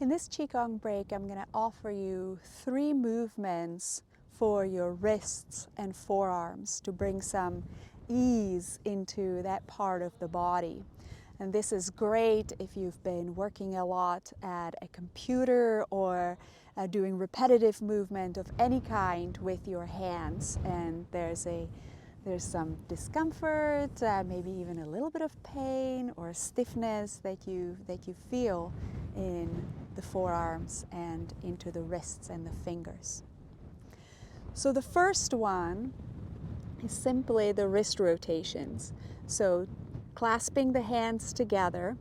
In this Qigong break, I'm going to offer you 3 movements for your wrists and forearms to bring some ease into that part of the body. And this is great if you've been working a lot at a computer or doing repetitive movement of any kind with your hands, and there's some discomfort, maybe even a little bit of pain or stiffness that you feel in the forearms and into the wrists and the fingers. So the first one is simply the wrist rotations. So clasping the hands together,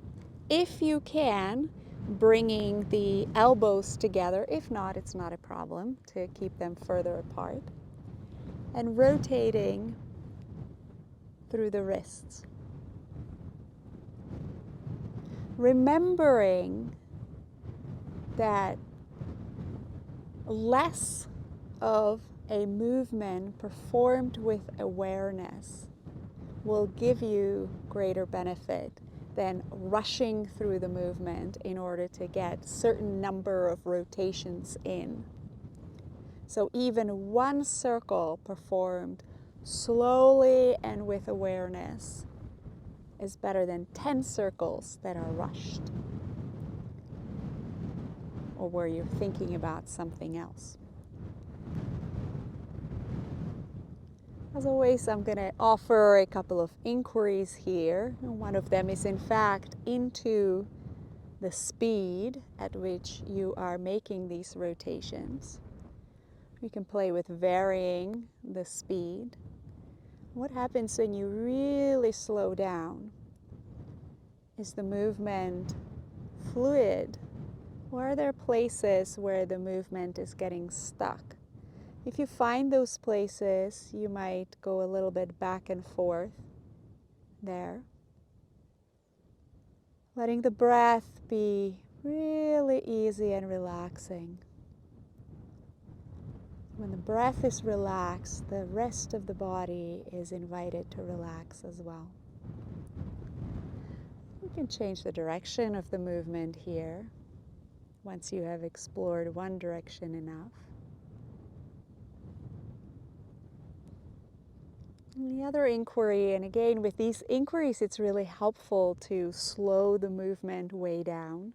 if you can, bringing the elbows together. If not, it's not a problem to keep them further apart, and rotating through the wrists. Remembering that less of a movement performed with awareness will give you greater benefit than rushing through the movement in order to get certain number of rotations in. So even one circle performed slowly and with awareness is better than 10 circles that are rushed, or where you're thinking about something else. As always, I'm going to offer a couple of inquiries here. One of them is in fact into the speed at which you are making these rotations. You can play with varying the speed. What happens when you really slow down? Is the movement fluid? Or are there places where the movement is getting stuck? If you find those places, you might go a little bit back and forth there. Letting the breath be really easy and relaxing. When the breath is relaxed, the rest of the body is invited to relax as well. You can change the direction of the movement here once you have explored one direction enough. And the other inquiry, and again with these inquiries it's really helpful to slow the movement way down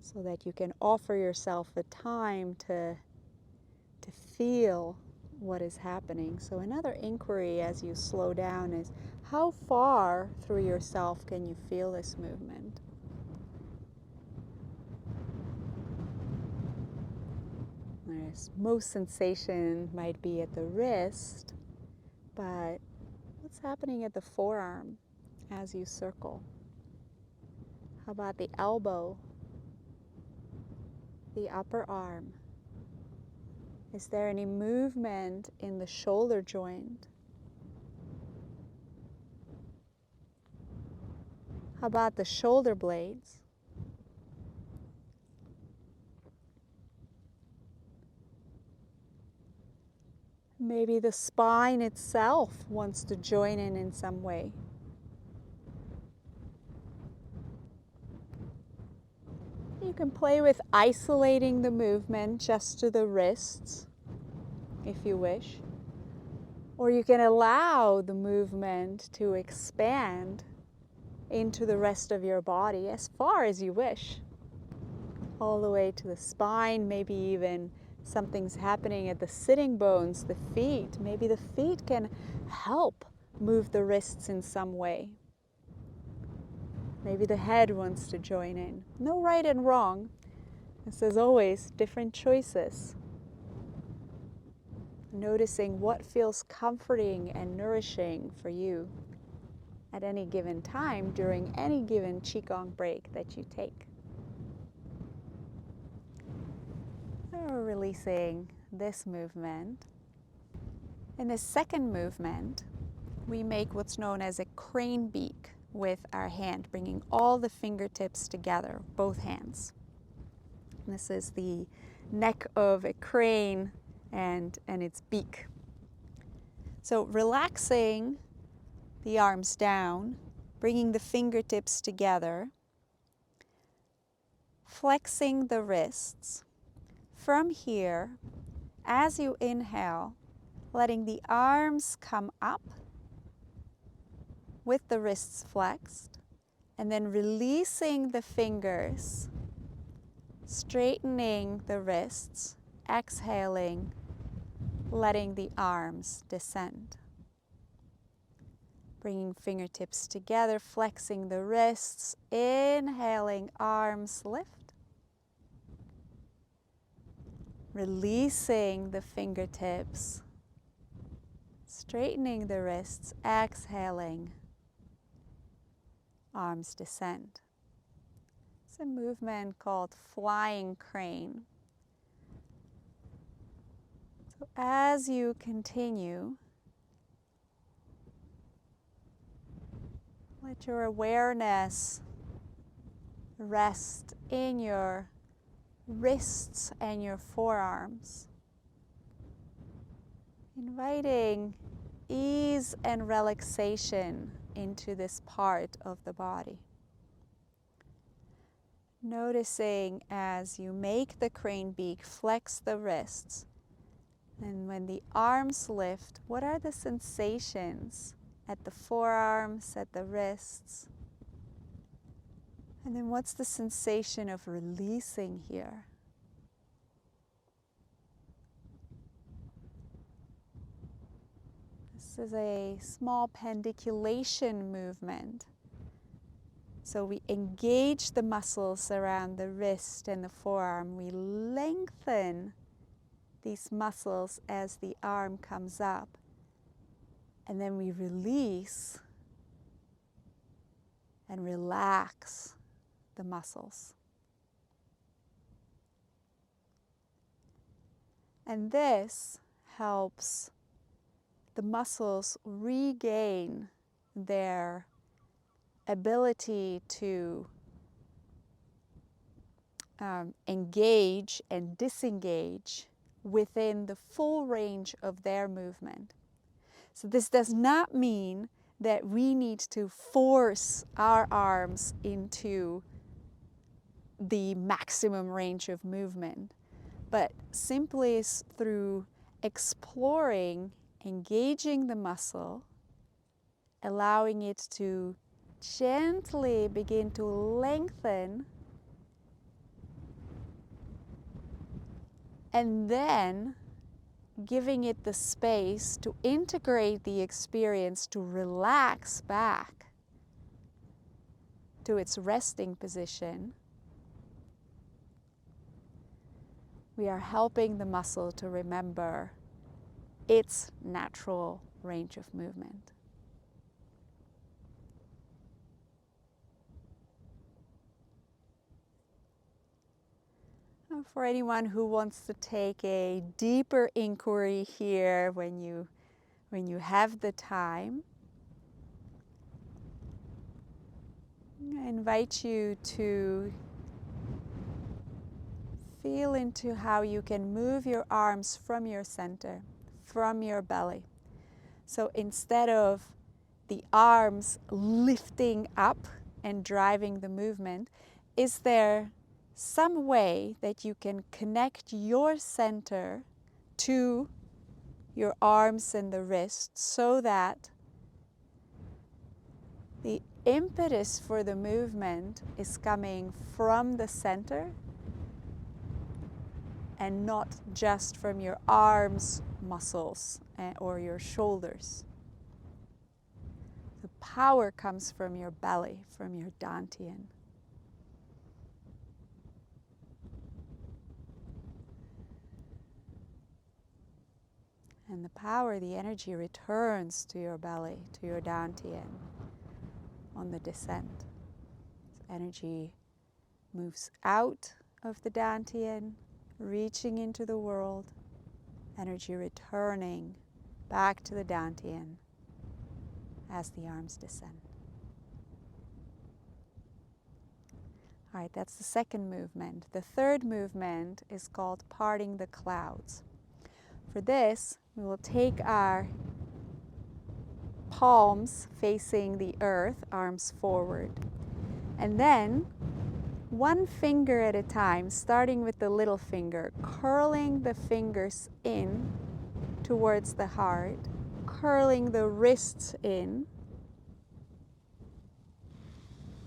so that you can offer yourself the time to feel what is happening. So another inquiry as you slow down is, how far through yourself can you feel this movement? Most sensation might be at the wrist, but what's happening at the forearm as you circle? How about the elbow, the upper arm? Is there any movement in the shoulder joint? How about the shoulder blades? Maybe the spine itself wants to join in some way. You can play with isolating the movement just to the wrists, if you wish. Or you can allow the movement to expand into the rest of your body as far as you wish. All the way to the spine, maybe even something's happening at the sitting bones, the feet. Maybe the feet can help move the wrists in some way. Maybe the head wants to join in. No right and wrong. This is always different choices. Noticing what feels comforting and nourishing for you at any given time during any given Qigong break that you take. We're releasing this movement. In the second movement, we make what's known as a crane beak with our hand, bringing all the fingertips together, both hands. This is the neck of a crane and its beak. So relaxing the arms down, bringing the fingertips together, flexing the wrists. From here, as you inhale, letting the arms come up with the wrists flexed, and then releasing the fingers, straightening the wrists, exhaling, letting the arms descend. Bringing fingertips together, flexing the wrists, inhaling, arms lift. Releasing the fingertips, straightening the wrists, exhaling, arms descend. It's a movement called flying crane. So as you continue, let your awareness rest in your wrists and your forearms, inviting ease and relaxation into this part of the body. Noticing as you make the crane beak, flex the wrists, and when the arms lift, what are the sensations at the forearms, at the wrists? And then what's the sensation of releasing here? This is a small pandiculation movement. So we engage the muscles around the wrist and the forearm. We lengthen these muscles as the arm comes up. And then we release and relax the muscles. And this helps the muscles regain their ability to engage and disengage within the full range of their movement. So this does not mean that we need to force our arms into the maximum range of movement, but simply through exploring, engaging the muscle, allowing it to gently begin to lengthen, and then giving it the space to integrate the experience, to relax back to its resting position, we are helping the muscle to remember its natural range of movement. For anyone who wants to take a deeper inquiry here when you have the time, I invite you to feel into how you can move your arms from your center, from your belly. So instead of the arms lifting up and driving the movement, is there some way that you can connect your center to your arms and the wrists so that the impetus for the movement is coming from the center and not just from your arms, muscles, or your shoulders? The power comes from your belly, from your dantian. And the power, the energy returns to your belly, to your dantian on the descent. So energy moves out of the dantian, reaching into the world, energy returning back to the dantian as the arms descend. All right, that's the second movement. The third movement is called parting the clouds. For this, we will take our palms facing the earth, arms forward, and then one finger at a time, starting with the little finger, curling the fingers in towards the heart, curling the wrists in.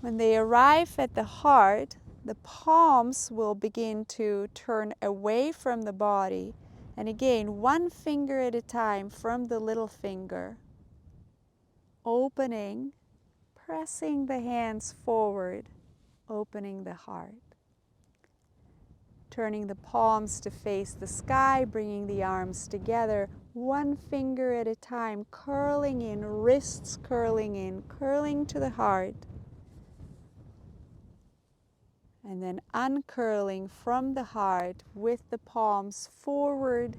When they arrive at the heart, the palms will begin to turn away from the body. And again, one finger at a time from the little finger, opening, pressing the hands forward, opening the heart. Turning the palms to face the sky, bringing the arms together, one finger at a time, curling in, wrists curling in, curling to the heart. And then uncurling from the heart with the palms forward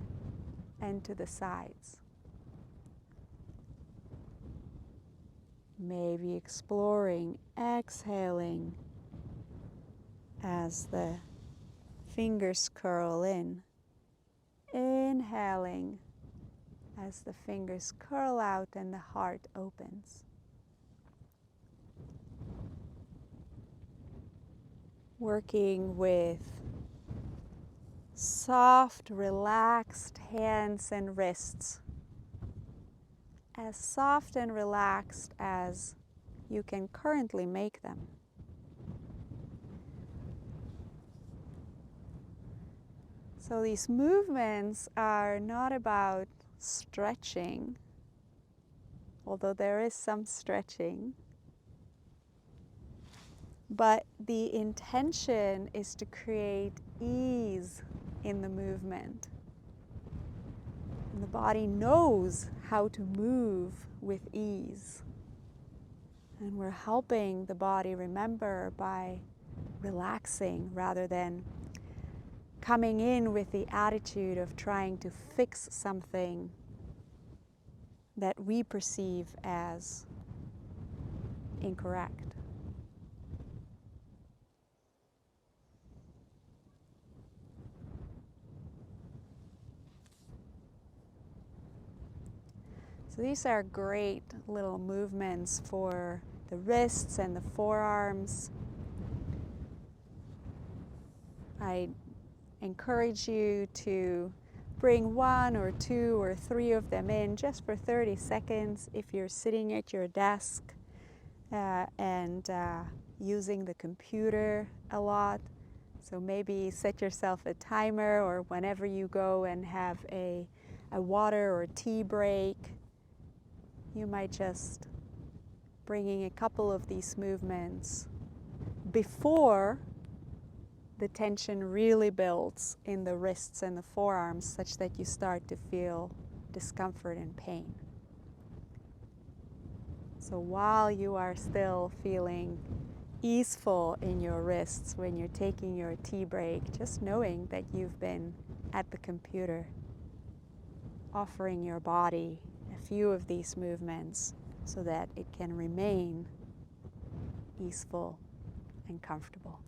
and to the sides. Maybe exploring, exhaling as the fingers curl in. Inhaling as the fingers curl out and the heart opens. Working with soft, relaxed hands and wrists. As soft and relaxed as you can currently make them. So these movements are not about stretching, although there is some stretching, but the intention is to create ease in the movement. And the body knows how to move with ease. And we're helping the body remember by relaxing rather than coming in with the attitude of trying to fix something that we perceive as incorrect. So these are great little movements for the wrists and the forearms. I encourage you to bring one or two or three of them in just for 30 seconds if you're sitting at your desk and using the computer a lot. So maybe set yourself a timer, or whenever you go and have a water or tea break, you might just bringing a couple of these movements before the tension really builds in the wrists and the forearms such that you start to feel discomfort and pain. So while you are still feeling easeful in your wrists when you're taking your tea break, just knowing that you've been at the computer, offering your body a few of these movements so that it can remain easeful and comfortable.